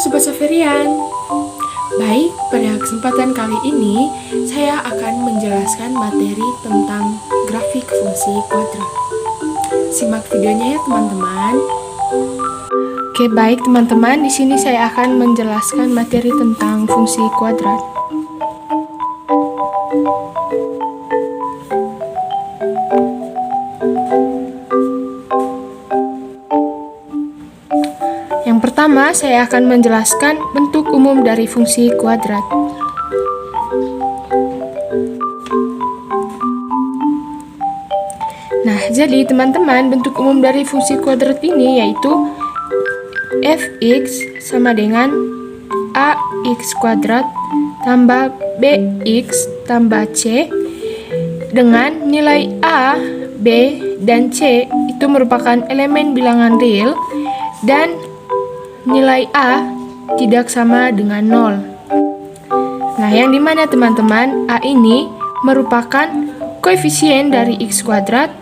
Sobat Saferian. Baik, pada kesempatan kali ini saya akan menjelaskan materi tentang grafik fungsi kuadrat. Simak videonya ya teman-teman. Oke, baik teman-teman, di sini saya akan menjelaskan materi tentang fungsi kuadrat. Yang pertama, saya akan menjelaskan bentuk umum dari fungsi kuadrat. Nah, jadi teman-teman, bentuk umum dari fungsi kuadrat ini yaitu fx sama dengan ax kuadrat tambah bx tambah c, dengan nilai a, b, dan c itu merupakan elemen bilangan real dan nilai A tidak sama dengan 0. Nah, yang dimana teman-teman A ini merupakan koefisien dari X kuadrat,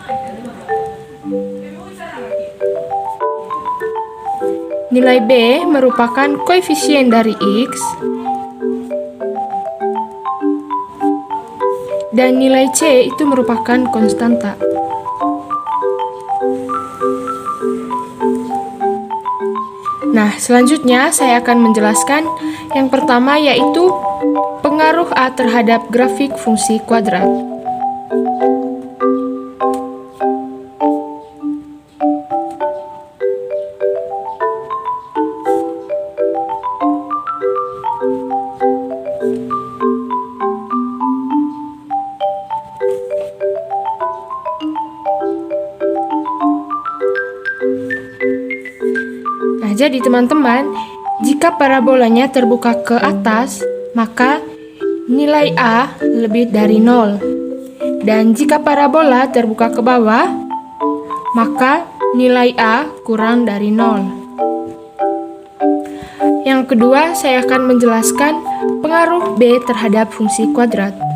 nilai B merupakan koefisien dari X, dan nilai C itu merupakan konstanta. Nah, selanjutnya saya akan menjelaskan yang pertama yaitu pengaruh A terhadap grafik fungsi kuadrat. Jadi teman-teman, jika parabolanya terbuka ke atas, maka nilai A lebih dari 0. Dan jika parabola terbuka ke bawah, maka nilai A kurang dari 0. Yang kedua, saya akan menjelaskan pengaruh B terhadap fungsi kuadrat.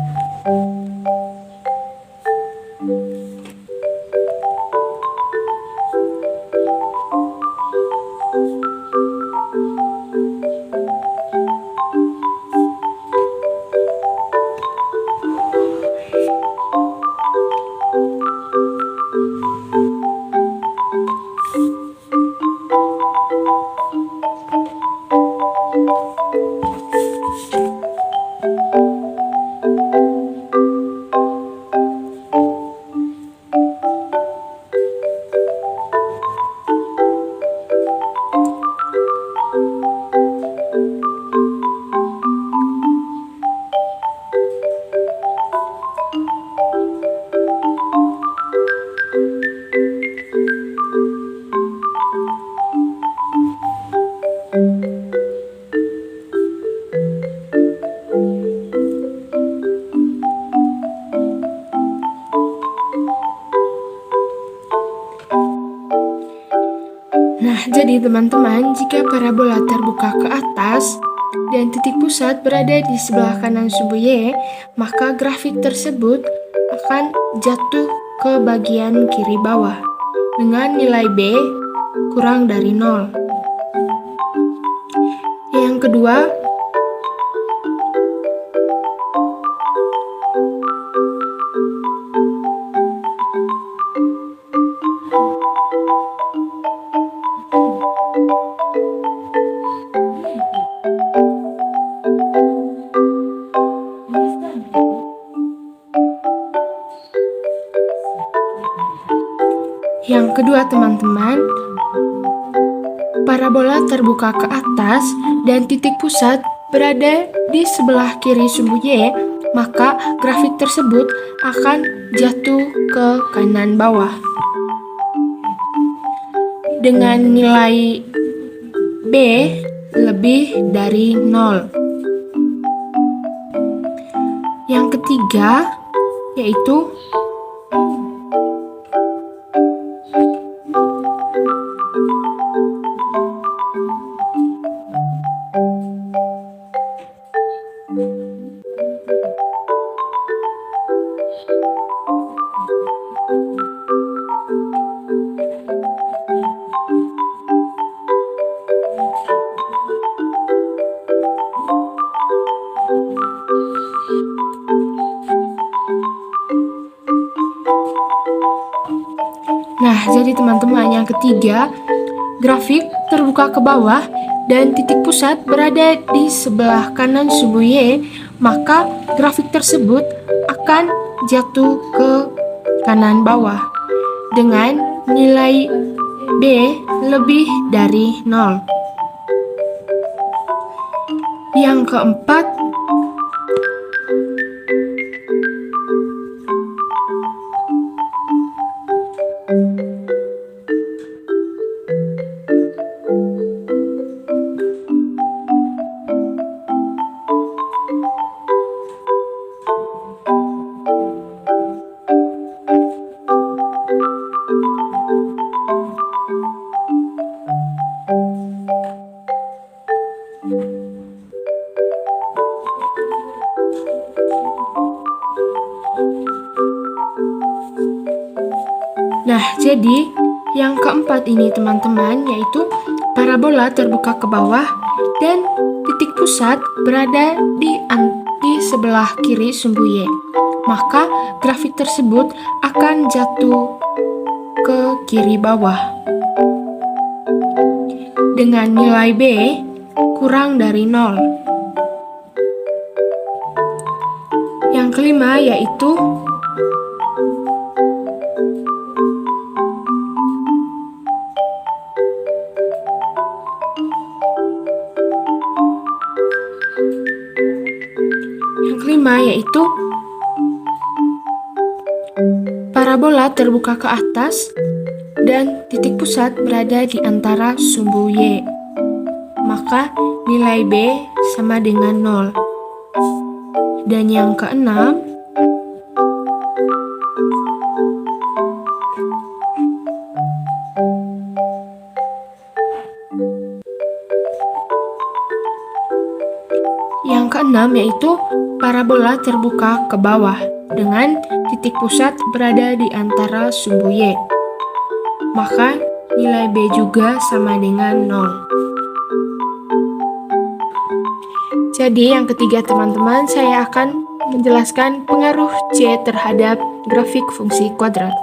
Nah, jadi teman-teman, jika parabola terbuka ke atas dan titik pusat berada di sebelah kanan sumbu Y, maka grafik tersebut akan jatuh ke bagian kiri bawah dengan nilai B kurang dari 0. Yang kedua, teman-teman, parabola terbuka ke atas dan titik pusat berada di sebelah kiri sumbu Y, maka grafik tersebut akan jatuh ke kanan bawah dengan nilai B lebih dari 0. Yang ketiga yaitu jadi teman-teman, yang ketiga, grafik terbuka ke bawah dan titik pusat berada di sebelah kanan sumbu Y, maka grafik tersebut akan jatuh ke kanan bawah dengan nilai B lebih dari 0. Yang keempat, nah, jadi yang keempat ini teman-teman, yaitu parabola terbuka ke bawah dan titik pusat berada di sebelah kiri sumbu Y. Maka grafik tersebut akan jatuh ke kiri bawah dengan nilai B kurang dari 0. Yang kelima yaitu parabola terbuka ke atas dan titik pusat berada di antara sumbu Y. Maka nilai B sama dengan 0. Dan yang keenam, yaitu parabola terbuka ke bawah dengan titik pusat berada di antara sumbu Y. Maka nilai B juga sama dengan 0. Jadi yang ketiga teman-teman, saya akan menjelaskan pengaruh C terhadap grafik fungsi kuadrat.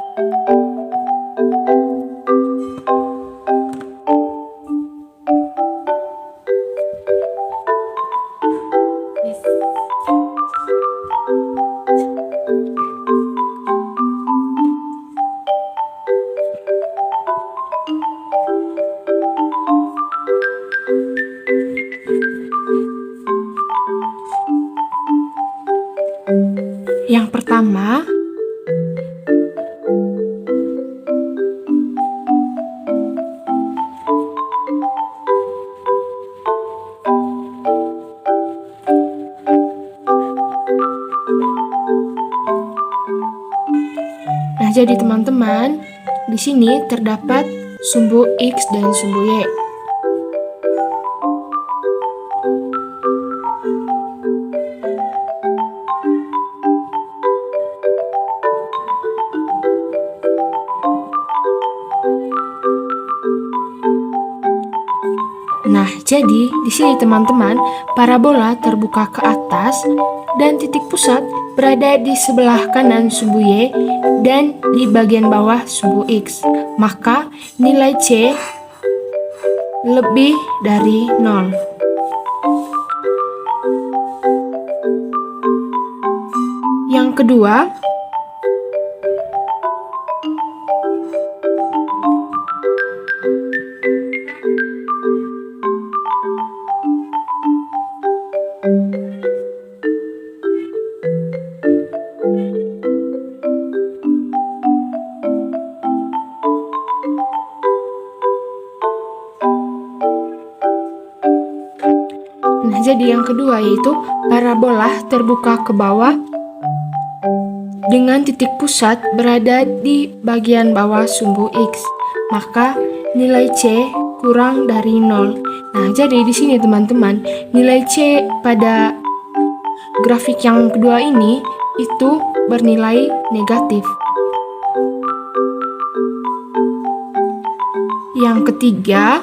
Yang pertama, nah jadi teman-teman, di sini terdapat sumbu X dan sumbu Y. Nah, jadi di sini teman-teman, parabola terbuka ke atas dan titik pusat berada di sebelah kanan sumbu Y dan di bagian bawah sumbu X. Maka nilai C lebih dari 0. Yang kedua, yaitu parabola terbuka ke bawah dengan titik pusat berada di bagian bawah sumbu X. Maka nilai C kurang dari 0. Nah, jadi di sini teman-teman, nilai C pada grafik yang kedua ini itu bernilai negatif. Yang ketiga,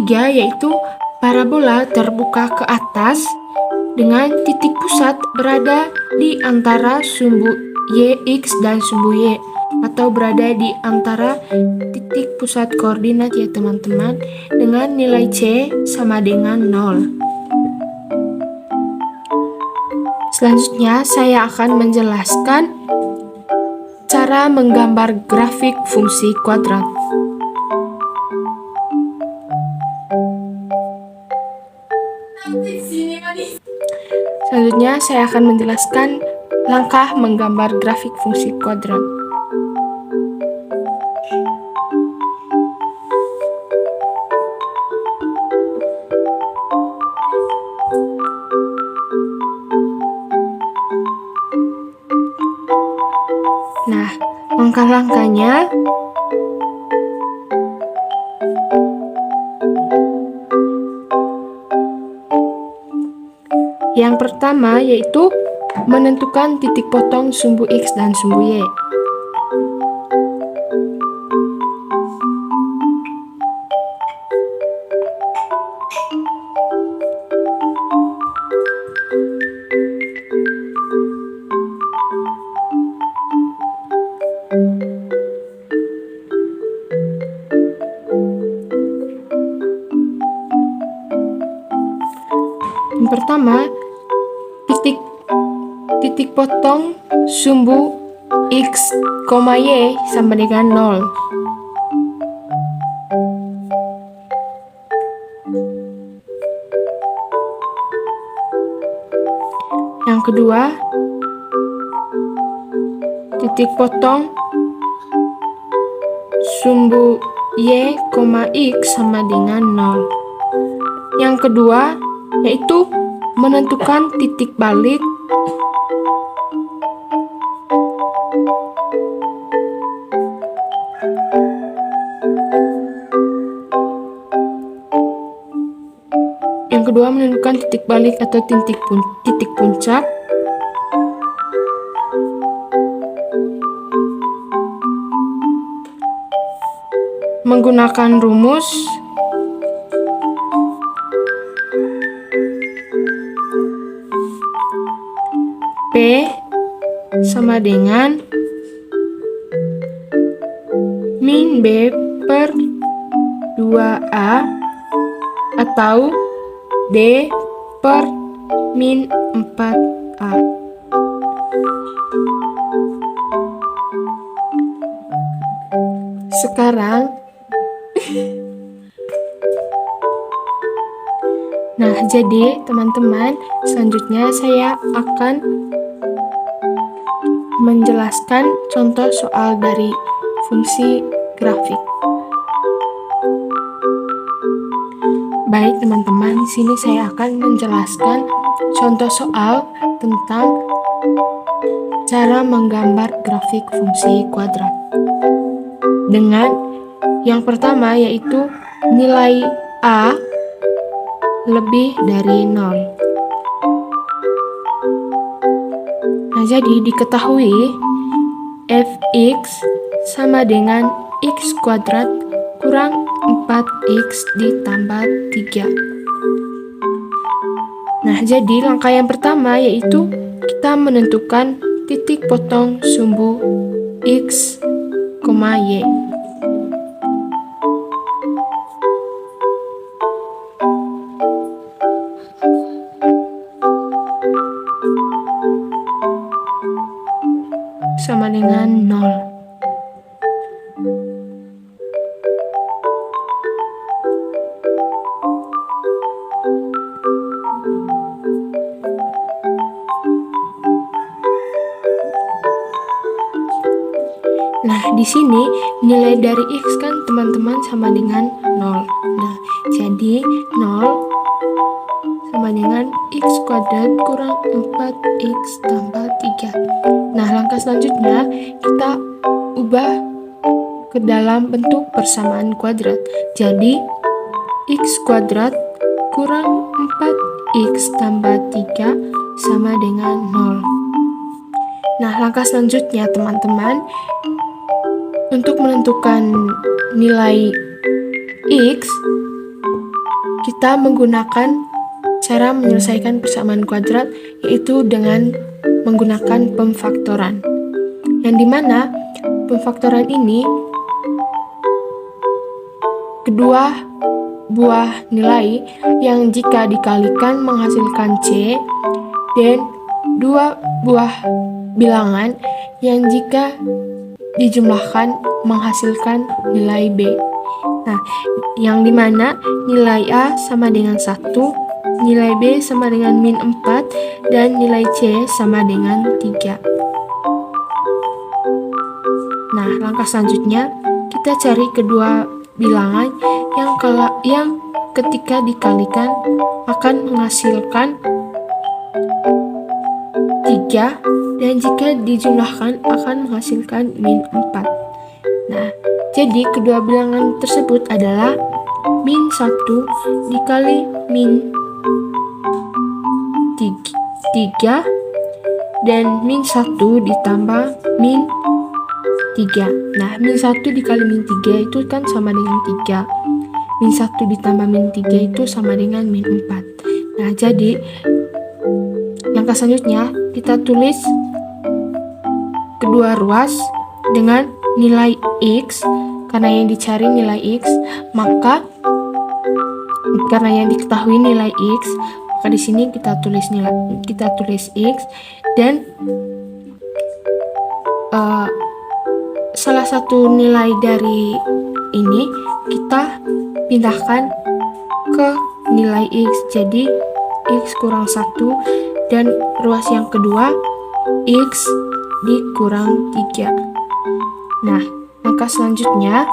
ketiga yaitu parabola terbuka ke atas dengan titik pusat berada di antara sumbu X dan sumbu Y, atau berada di antara titik pusat koordinat ya teman-teman, dengan nilai C sama dengan 0. Selanjutnya saya akan menjelaskan cara menggambar grafik fungsi kuadrat. Selanjutnya saya akan menjelaskan langkah menggambar grafik fungsi kuadrat. Nah, langkah-langkahnya yang pertama yaitu menentukan titik potong sumbu X dan sumbu Y. Yang pertama, titik potong sumbu X, Y sama dengan 0. Yang kedua, titik potong sumbu Y, X sama dengan 0. Yang kedua yaitu menentukan titik balik atau titik puncak menggunakan rumus P sama dengan min B per 2A atau D per min 4A. Sekarang nah, jadi teman-teman, selanjutnya saya akan menjelaskan contoh soal dari fungsi grafik. Baik teman-teman, di sini saya akan menjelaskan contoh soal tentang cara menggambar grafik fungsi kuadrat. Dengan yang pertama yaitu nilai A lebih dari 0. Nah, jadi diketahui fx sama dengan x kuadrat kurang 4x ditambah 3. Nah, jadi langkah yang pertama yaitu kita menentukan titik potong sumbu X, Y. Sama dengan 0. Nah, di sini nilai dari X kan teman-teman sama dengan 0. Nah, jadi 0 sama dengan X kuadrat kurang 4X tambah 3. Nah, langkah selanjutnya kita ubah ke dalam bentuk persamaan kuadrat. Jadi, X kuadrat kurang 4X tambah 3 sama dengan 0. Nah, langkah selanjutnya teman-teman, untuk menentukan nilai X, kita menggunakan cara menyelesaikan persamaan kuadrat, yaitu dengan menggunakan pemfaktoran. Yang dimana pemfaktoran ini kedua buah nilai yang jika dikalikan menghasilkan C, dan dua buah bilangan yang jika dijumlahkan menghasilkan nilai B. Nah, yang dimana nilai A sama dengan 1, nilai B sama dengan min 4, dan nilai C sama dengan 3. Nah, langkah selanjutnya kita cari kedua bilangan yang ketika dikalikan akan menghasilkan 3, dan jika dijumlahkan akan menghasilkan min 4. Nah, jadi kedua bilangan tersebut adalah min 1 dikali min 3 dan min 1 ditambah min 3. Nah, min 1 dikali min 3 itu kan sama dengan 3. Min 1 ditambah min 3 itu sama dengan min 4. Nah, jadi langkah selanjutnya kita tulis kedua ruas dengan nilai X, karena yang dicari nilai X, maka karena yang diketahui nilai X, maka di sini kita tulis X, dan salah satu nilai dari ini kita pindahkan ke nilai X, jadi X kurang 1, dan ruas yang kedua X dikurang 3. Nah, langkah selanjutnya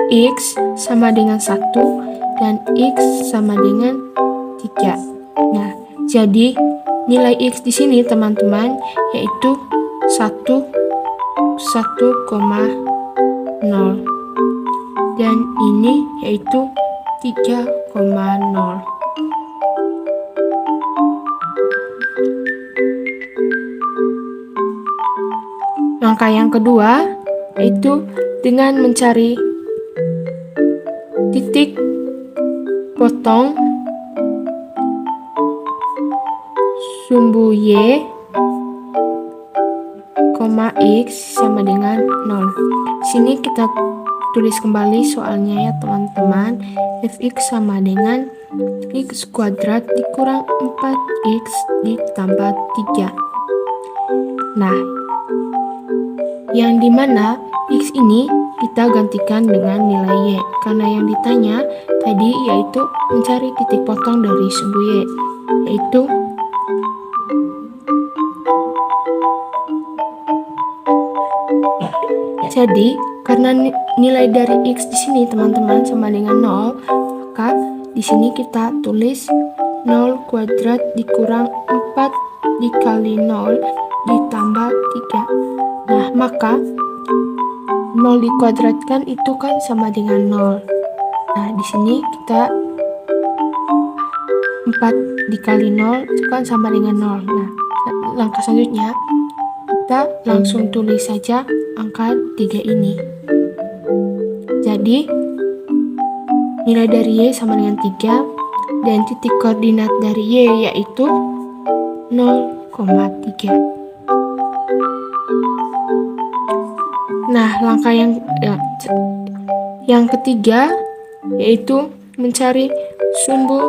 X sama dengan 1 dan X sama dengan 3. Nah, jadi nilai X di sini teman-teman yaitu 1,0 dan ini yaitu 3,0. Langkah yang kedua yaitu dengan mencari titik potong sumbu Y, X sama dengan 0. Sini kita tulis kembali soalnya ya teman-teman. Fx sama dengan X kuadrat dikurang 4X ditambah 3. Nah, yang dimana X ini kita gantikan dengan nilai Y, karena yang ditanya tadi yaitu mencari titik potong dari sumbu Y, yaitu jadi karena nilai dari X di sini teman-teman sama dengan 0, maka di sini kita tulis 0 kuadrat dikurang 4 dikali 0 ditambah 3. Nah, maka 0 dikuadratkan itu kan sama dengan 0. Nah, di sini kita 4 dikali 0 itu kan sama dengan 0. Nah, langkah selanjutnya kita langsung tulis saja angka 3 ini. Jadi nilai dari Y sama dengan 3 dan titik koordinat dari Y yaitu 0,3. Nah, langkah yang ketiga yaitu mencari sumbu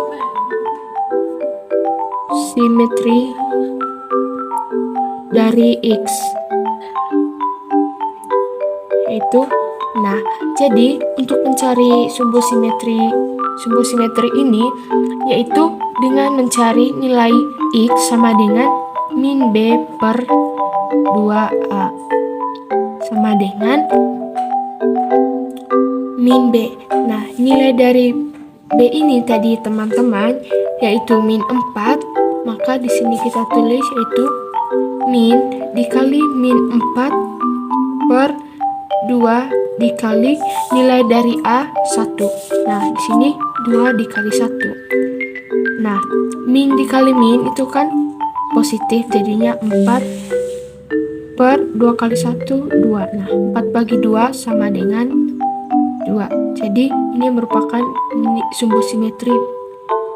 simetri dari X. Nah, jadi untuk mencari sumbu simetri ini yaitu dengan mencari nilai X sama dengan min B per 2A sama dengan min B. Nah, nilai dari B ini tadi teman-teman yaitu min 4, maka di sini kita tulis yaitu min dikali min 4 per 2 dikali nilai dari A 1. Nah, di sini 2 dikali 1. Nah, min dikali min itu kan positif, jadinya 4 per 2 kali 1, 2. Nah, 4 bagi 2 sama dengan 2. Jadi ini merupakan sumbu simetri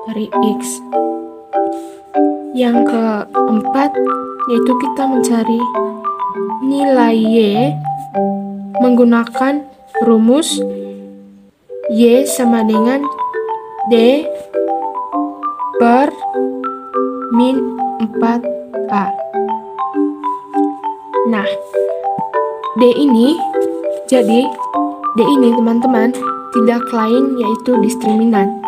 dari X. Yang keempat yaitu kita mencari nilai Y menggunakan rumus Y sama dengan D per min 4A. Nah, D ini teman-teman tidak lain yaitu diskriminan.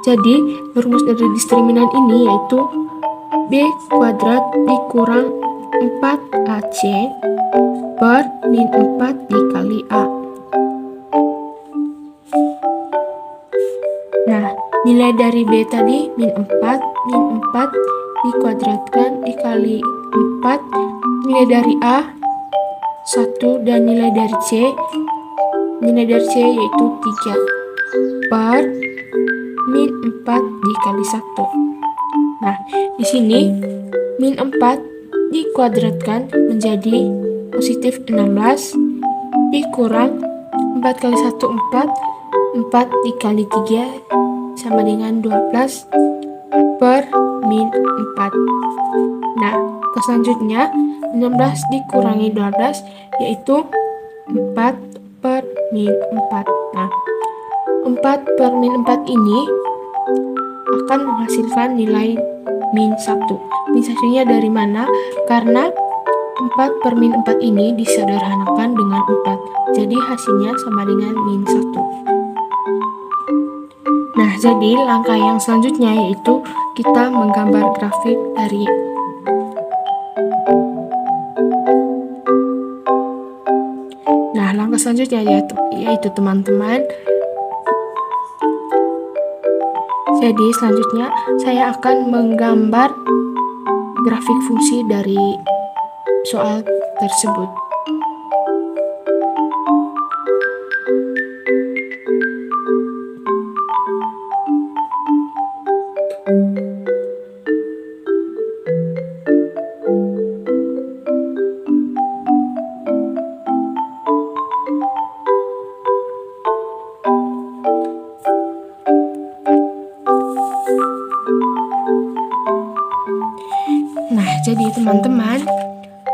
Jadi rumus dari diskriminan ini yaitu B kuadrat dikurang 4AC per min 4 dikali A. Nah, nilai dari B tadi min 4 dikuadratkan dikali 4, nilai dari A 1 dan nilai dari C yaitu 3 per min 4 dikali 1. Nah, di sini min 4 dikuadratkan menjadi positif 16 dikurang 4 kali 1 4 dikali 3 sama dengan 12 per min 4. Nah, selanjutnya 16 dikurangi 12 yaitu 4 per min 4. Nah, 4 per min 4 ini akan menghasilkan nilai min 1. Min 1-nya dari mana? Karena 4 per min 4 ini disederhanakan dengan 4. Jadi hasilnya sama dengan min 1. Nah, jadi langkah yang selanjutnya yaitu kita menggambar grafik dari langkah selanjutnya yaitu teman-teman. Jadi selanjutnya saya akan menggambar grafik fungsi dari soal tersebut. Nah, jadi teman-teman,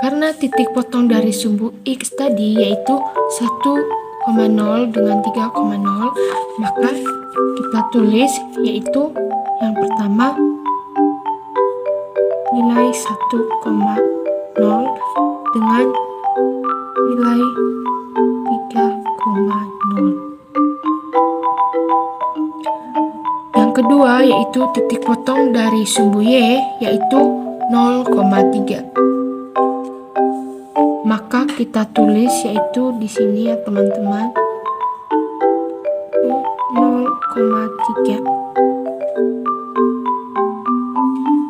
karena titik potong dari sumbu X tadi yaitu 1,0 dengan 3,0, maka kita tulis yaitu yang pertama nilai 1,0 dengan nilai 3,0. Yang kedua yaitu titik potong dari sumbu Y yaitu 0,3. Maka kita tulis yaitu di sini ya teman-teman 0,3.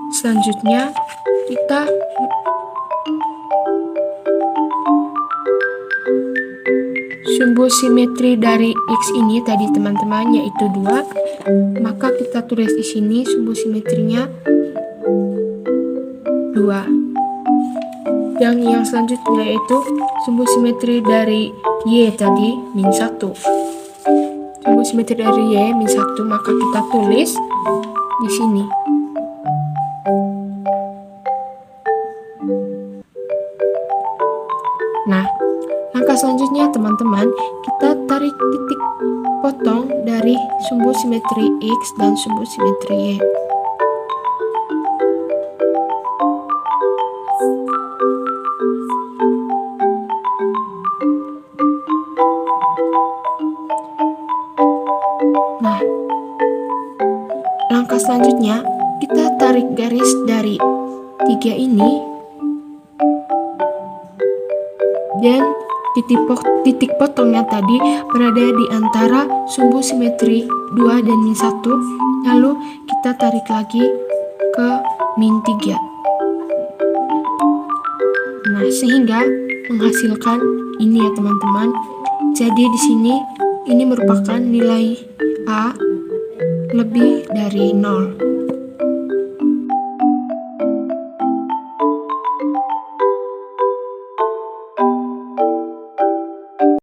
Selanjutnya kita sumbu simetri dari X ini tadi teman-teman yaitu 2. Maka kita tulis di sini sumbu simetrinya 2. Yang selanjutnya yaitu sumbu simetri dari Y tadi min 1. Sumbu simetri dari Y min 1, maka kita tulis di sini. Nah, langkah selanjutnya teman-teman, kita tarik titik potong dari sumbu simetri X dan sumbu simetri Y. Nah, langkah selanjutnya kita tarik garis dari 3 ini dan titik potongnya tadi berada di antara sumbu simetri 2 dan min 1, lalu kita tarik lagi ke min 3. Nah, sehingga menghasilkan ini ya teman-teman. Jadi di sini ini merupakan nilai A lebih dari 0.